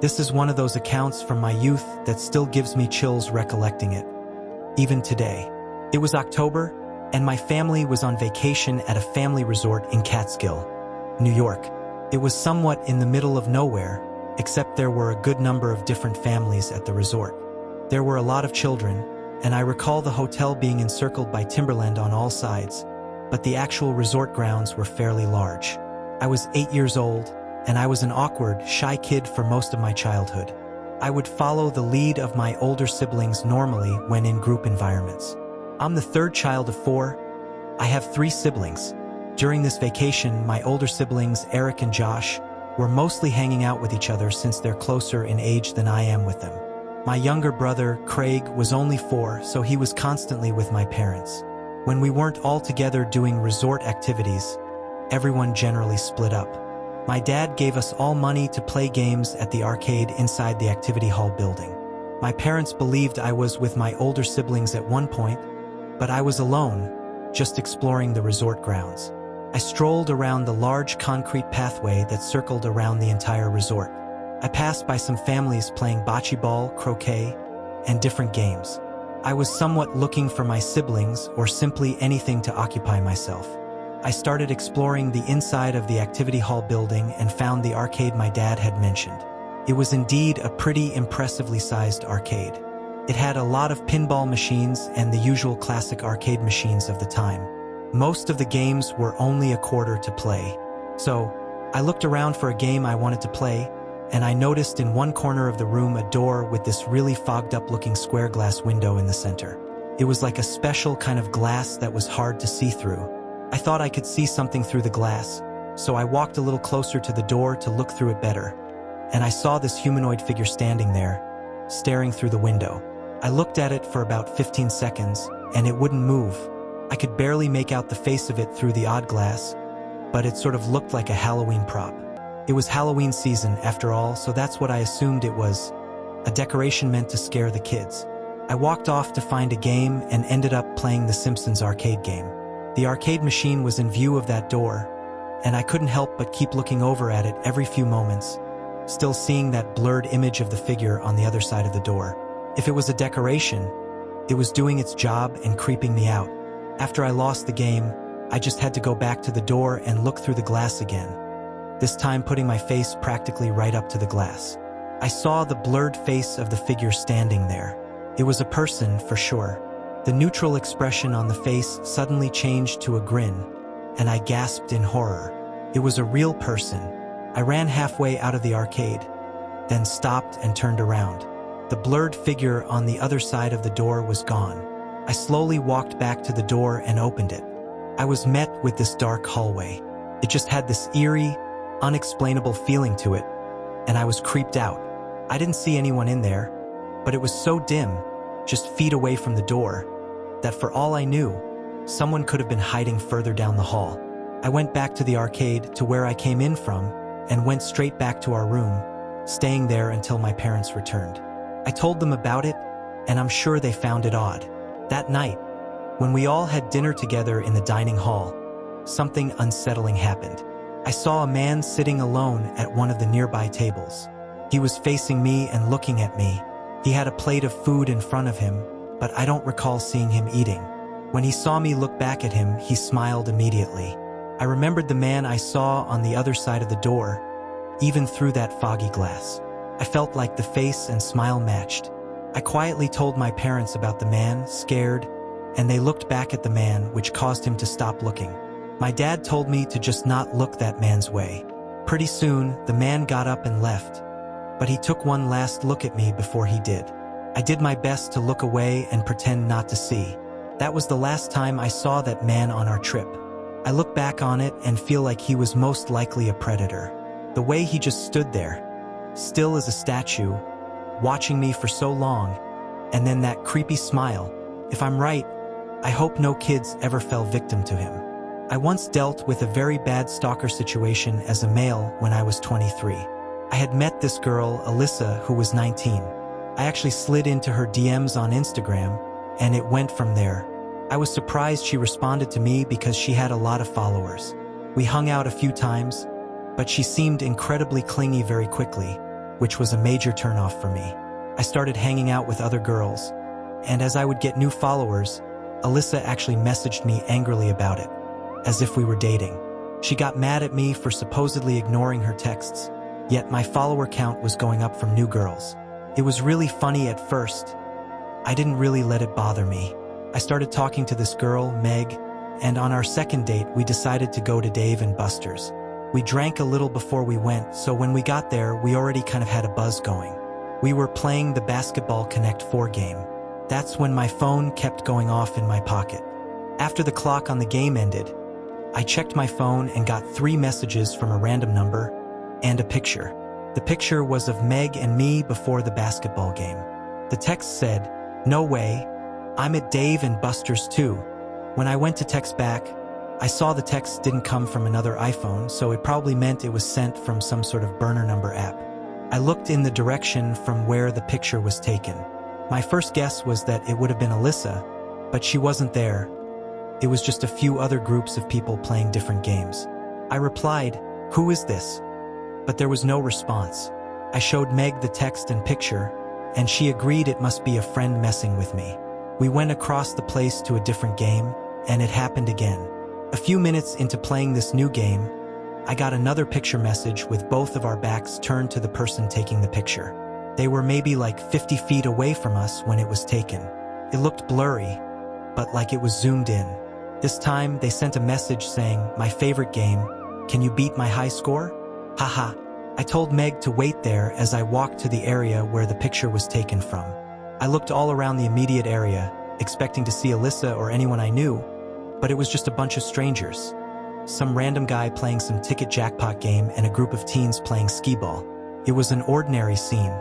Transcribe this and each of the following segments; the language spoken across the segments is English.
This is one of those accounts from my youth that still gives me chills recollecting it, even today. It was October, and my family was on vacation at a family resort in Catskill, New York. It was somewhat in the middle of nowhere, except there were a good number of different families at the resort. There were a lot of children, and I recall the hotel being encircled by timberland on all sides, but the actual resort grounds were fairly large. I was 8 years old, and I was an awkward, shy kid for most of my childhood. I would follow the lead of my older siblings normally when in group environments. I'm the third child of 4. I have 3 siblings. During this vacation, my older siblings, Eric and Josh, were mostly hanging out with each other since they're closer in age than I am with them. My younger brother, Craig, was only 4, so he was constantly with my parents. When we weren't all together doing resort activities, everyone generally split up. My dad gave us all money to play games at the arcade inside the activity hall building. My parents believed I was with my older siblings at one point, but I was alone, just exploring the resort grounds. I strolled around the large concrete pathway that circled around the entire resort. I passed by some families playing bocce ball, croquet, and different games. I was somewhat looking for my siblings or simply anything to occupy myself. I started exploring the inside of the activity hall building and found the arcade my dad had mentioned. It was indeed a pretty impressively sized arcade. It had a lot of pinball machines and the usual classic arcade machines of the time. Most of the games were only a quarter to play. So, I looked around for a game I wanted to play, and I noticed in one corner of the room a door with this really fogged up looking square glass window in the center. It was like a special kind of glass that was hard to see through. I thought I could see something through the glass, so I walked a little closer to the door to look through it better, and I saw this humanoid figure standing there, staring through the window. I looked at it for about 15 seconds, and it wouldn't move. I could barely make out the face of it through the odd glass, but it sort of looked like a Halloween prop. It was Halloween season, after all, so that's what I assumed it was, a decoration meant to scare the kids. I walked off to find a game and ended up playing the Simpsons arcade game. The arcade machine was in view of that door, and I couldn't help but keep looking over at it every few moments, still seeing that blurred image of the figure on the other side of the door. If it was a decoration, it was doing its job and creeping me out. After I lost the game, I just had to go back to the door and look through the glass again, this time putting my face practically right up to the glass. I saw the blurred face of the figure standing there. It was a person, for sure. The neutral expression on the face suddenly changed to a grin, and I gasped in horror. It was a real person. I ran halfway out of the arcade, then stopped and turned around. The blurred figure on the other side of the door was gone. I slowly walked back to the door and opened it. I was met with this dark hallway. It just had this eerie, unexplainable feeling to it, and I was creeped out. I didn't see anyone in there, but it was so dim, just feet away from the door, that for all I knew, someone could have been hiding further down the hall. I went back to the arcade to where I came in from and went straight back to our room, staying there until my parents returned. I told them about it, and I'm sure they found it odd. That night, when we all had dinner together in the dining hall, something unsettling happened. I saw a man sitting alone at one of the nearby tables. He was facing me and looking at me. He had a plate of food in front of him, but I don't recall seeing him eating. When he saw me look back at him, he smiled immediately. I remembered the man I saw on the other side of the door, even through that foggy glass. I felt like the face and smile matched. I quietly told my parents about the man, scared, and they looked back at the man, which caused him to stop looking. My dad told me to just not look that man's way. Pretty soon, the man got up and left, but he took one last look at me before he did. I did my best to look away and pretend not to see. That was the last time I saw that man on our trip. I look back on it and feel like he was most likely a predator. The way he just stood there, still as a statue, watching me for so long, and then that creepy smile. If I'm right, I hope no kids ever fell victim to him. I once dealt with a very bad stalker situation as a male when I was 23. I had met this girl, Alyssa, who was 19. I actually slid into her DMs on Instagram, and it went from there. I was surprised she responded to me because she had a lot of followers. We hung out a few times, but she seemed incredibly clingy very quickly. which was a major turnoff for me. I started hanging out with other girls, and as I would get new followers, Alyssa actually messaged me angrily about it, as if we were dating. She got mad at me for supposedly ignoring her texts, yet my follower count was going up from new girls. It was really funny at first. I didn't really let it bother me. I started talking to this girl, Meg, and on our second date, we decided to go to Dave & Buster's. We drank a little before we went, so when we got there, we already kind of had a buzz going. We were playing the Basketball Connect 4 game. That's when my phone kept going off in my pocket. After the clock on the game ended, I checked my phone and got 3 messages from a random number and a picture. The picture was of Meg and me before the basketball game. The text said, "No way, I'm at Dave & Buster's too." When I went to text back, I saw the text didn't come from another iPhone, so it probably meant it was sent from some sort of burner number app. I looked in the direction from where the picture was taken. My first guess was that it would have been Alyssa, but she wasn't there. It was just a few other groups of people playing different games. I replied, "Who is this?" But there was no response. I showed Meg the text and picture, and she agreed it must be a friend messing with me. We went across the place to a different game, and it happened again. A few minutes into playing this new game, I got another picture message with both of our backs turned to the person taking the picture. They were maybe like 50 feet away from us when it was taken. It looked blurry, but like it was zoomed in. This time, they sent a message saying, "My favorite game, can you beat my high score?" Haha. I told Meg to wait there as I walked to the area where the picture was taken from. I looked all around the immediate area, expecting to see Alyssa or anyone I knew, but it was just a bunch of strangers. Some random guy playing some ticket jackpot game and a group of teens playing skee-ball. It was an ordinary scene.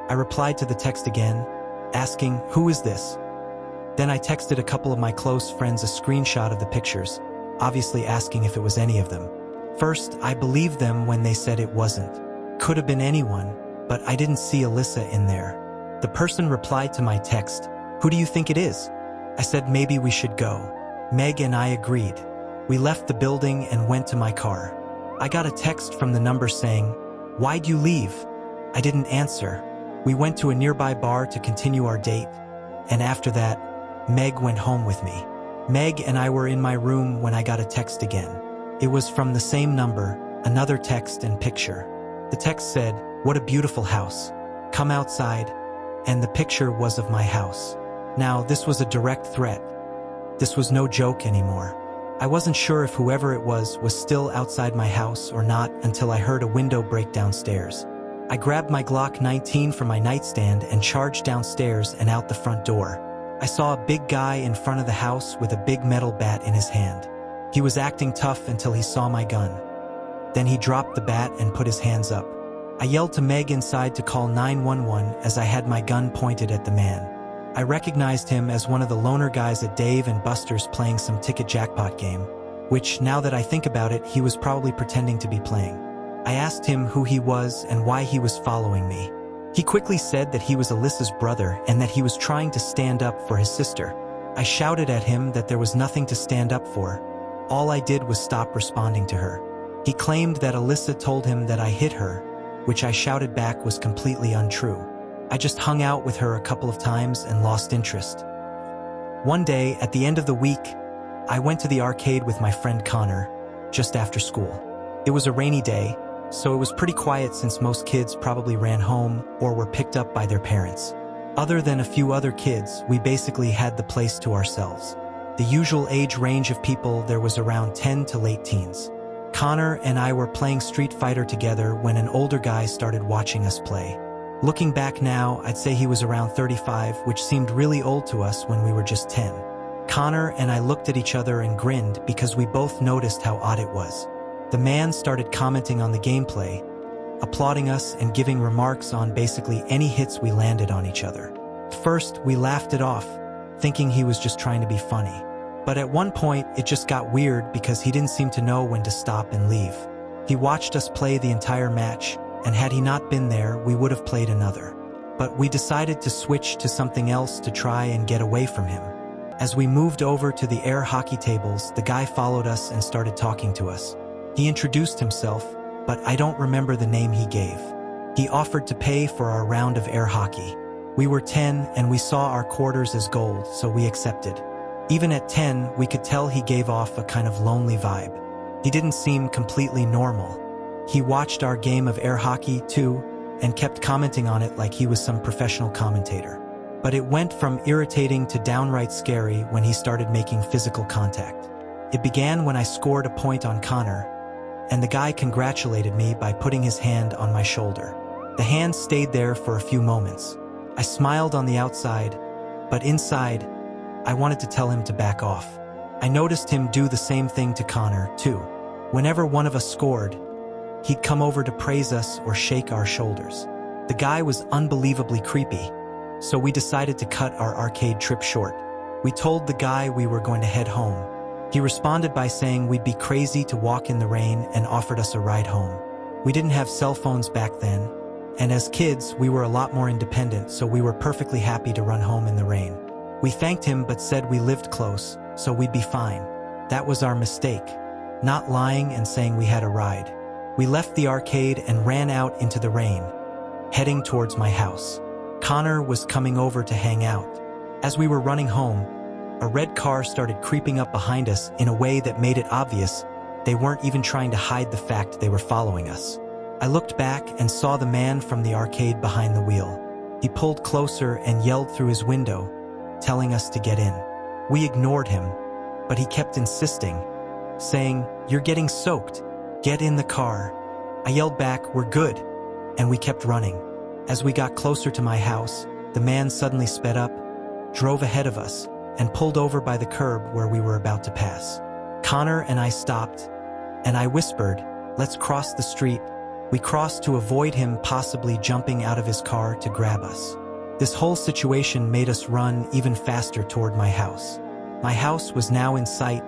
I replied to the text again, asking, "Who is this?" Then I texted a couple of my close friends a screenshot of the pictures, obviously asking if it was any of them. First, I believed them when they said it wasn't. Could have been anyone, but I didn't see Alyssa in there. The person replied to my text, "Who do you think it is?" I said maybe we should go. Meg and I agreed. We left the building and went to my car. I got a text from the number saying, "Why'd you leave?" I didn't answer. We went to a nearby bar to continue our date, and after that, Meg went home with me. Meg and I were in my room when I got a text again. It was from the same number, another text and picture. The text said, "What a beautiful house. Come outside," and the picture was of my house. Now, this was a direct threat. This was no joke anymore. I wasn't sure if whoever it was still outside my house or not until I heard a window break downstairs. I grabbed my Glock 19 from my nightstand and charged downstairs and out the front door. I saw a big guy in front of the house with a big metal bat in his hand. He was acting tough until he saw my gun. Then he dropped the bat and put his hands up. I yelled to Meg inside to call 911 as I had my gun pointed at the man. I recognized him as one of the loner guys at Dave & Buster's playing some ticket jackpot game, which, now that I think about it, he was probably pretending to be playing. I asked him who he was and why he was following me. He quickly said that he was Alyssa's brother and that he was trying to stand up for his sister. I shouted at him that there was nothing to stand up for. All I did was stop responding to her. He claimed that Alyssa told him that I hit her, which I shouted back was completely untrue. I just hung out with her a couple of times and lost interest. One day, at the end of the week, I went to the arcade with my friend Connor, just after school. It was a rainy day, so it was pretty quiet since most kids probably ran home or were picked up by their parents. Other than a few other kids, we basically had the place to ourselves. The usual age range of people there was around 10 to late teens. Connor and I were playing Street Fighter together when an older guy started watching us play. Looking back now, I'd say he was around 35, which seemed really old to us when we were just 10. Connor and I looked at each other and grinned because we both noticed how odd it was. The man started commenting on the gameplay, applauding us and giving remarks on basically any hits we landed on each other. First, we laughed it off, thinking he was just trying to be funny. But at one point, it just got weird because he didn't seem to know when to stop and leave. He watched us play the entire match, and had he not been there, we would have played another. But we decided to switch to something else to try and get away from him. As we moved over to the air hockey tables, the guy followed us and started talking to us. He introduced himself, but I don't remember the name he gave. He offered to pay for our round of air hockey. We were 10 and we saw our quarters as gold, so we accepted. Even at 10, we could tell he gave off a kind of lonely vibe. He didn't seem completely normal. He watched our game of air hockey, too, and kept commenting on it like he was some professional commentator. But it went from irritating to downright scary when he started making physical contact. It began when I scored a point on Connor, and the guy congratulated me by putting his hand on my shoulder. The hand stayed there for a few moments. I smiled on the outside, but inside, I wanted to tell him to back off. I noticed him do the same thing to Connor, too. Whenever one of us scored, he'd come over to praise us or shake our shoulders. The guy was unbelievably creepy, so we decided to cut our arcade trip short. We told the guy we were going to head home. He responded by saying we'd be crazy to walk in the rain and offered us a ride home. We didn't have cell phones back then, and as kids, we were a lot more independent, so we were perfectly happy to run home in the rain. We thanked him but said we lived close, so we'd be fine. That was our mistake, not lying and saying we had a ride. We left the arcade and ran out into the rain, heading towards my house. Connor was coming over to hang out. As we were running home, a red car started creeping up behind us in a way that made it obvious they weren't even trying to hide the fact they were following us. I looked back and saw the man from the arcade behind the wheel. He pulled closer and yelled through his window, telling us to get in. We ignored him, but he kept insisting, saying, "You're getting soaked. Get in the car." I yelled back, "We're good," and we kept running. As we got closer to my house, the man suddenly sped up, drove ahead of us, and pulled over by the curb where we were about to pass. Connor and I stopped, and I whispered, "Let's cross the street." We crossed to avoid him possibly jumping out of his car to grab us. This whole situation made us run even faster toward my house. My house was now in sight,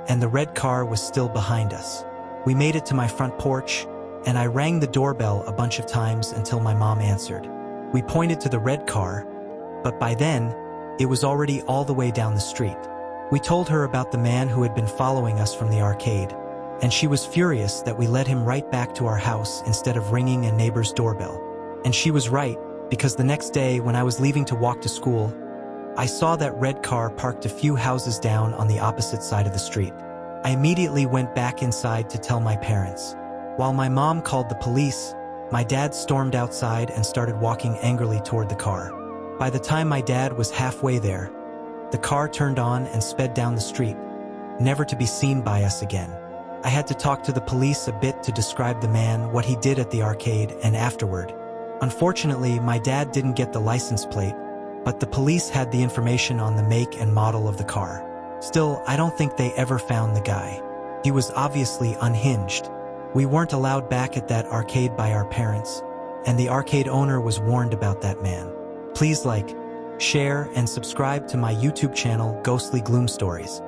and the red car was still behind us. We made it to my front porch, and I rang the doorbell a bunch of times until my mom answered. We pointed to the red car, but by then, it was already all the way down the street. We told her about the man who had been following us from the arcade, and she was furious that we led him right back to our house instead of ringing a neighbor's doorbell. And she was right, because the next day when I was leaving to walk to school, I saw that red car parked a few houses down on the opposite side of the street. I immediately went back inside to tell my parents. While my mom called the police, my dad stormed outside and started walking angrily toward the car. By the time my dad was halfway there, the car turned on and sped down the street, never to be seen by us again. I had to talk to the police a bit to describe the man, what he did at the arcade, and afterward. Unfortunately, my dad didn't get the license plate, but the police had the information on the make and model of the car. Still, I don't think they ever found the guy. He was obviously unhinged. We weren't allowed back at that arcade by our parents, and the arcade owner was warned about that man. Please like, share, and subscribe to my YouTube channel, Ghostly Gloom Stories.